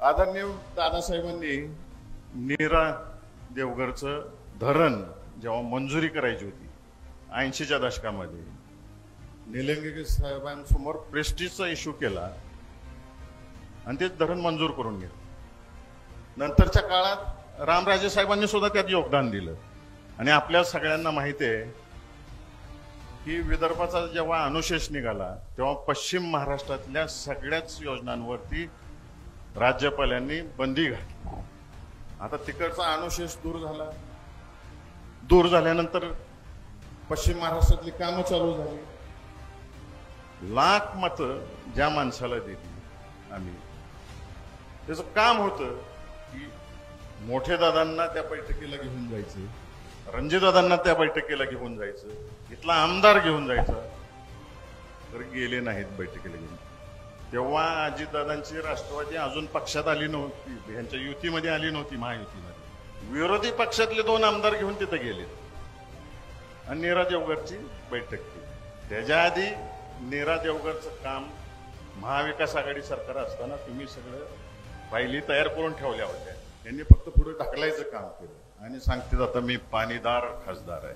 आदरणीय दादासाहेबांनी नीरा देवगडचं धरण जेव्हा मंजुरी करायची होती 80च्या दशकामध्ये निलंगेकर साहेबांसमोर प्रेस्टिजचा इश्यू केला आणि ते धरण मंजूर करून घेतलं। नंतरच्या काळात रामराजे साहेबांनी सुद्धा त्यात योगदान दिलं आणि आपल्या सगळ्यांना माहिती आहे की विदर्भाचा जेव्हा अनुशेष निघाला तेव्हा पश्चिम महाराष्ट्रातल्या सगळ्याच योजनांवरती राज्यपालांनी बंदी घातली। आता तिकडचा अनुशेष दूर झाल्यानंतर पश्चिम महाराष्ट्रातली कामं चालू झाली। लाख मतं ज्या माणसाला दिली आम्ही, त्याचं काम होतं की मोठे दादांना त्या बैठकीला घेऊन जायचं, रणजितदादांना त्या बैठकीला घेऊन जायचं, इथला आमदार घेऊन जायचा, तर गेले नाहीत बैठकीला घेऊन। तेव्हा अजितदादांची राष्ट्रवादी अजून पक्षात आली नव्हती, यांच्या युतीमध्ये आली नव्हती, महायुतीमध्ये। विरोधी पक्षातले 2 आमदार घेऊन तिथे गेले आणि नीरा देवगडची बैठक केली। त्याच्या आधी नीरा देवगडचं काम महाविकास आघाडी सरकार असताना तुम्ही सगळं फायली तयार करून ठेवल्या होत्या, त्यांनी फक्त पुढे ढकलायचं काम केलं आणि सांगते आता मी पाणीदार खासदार आहे।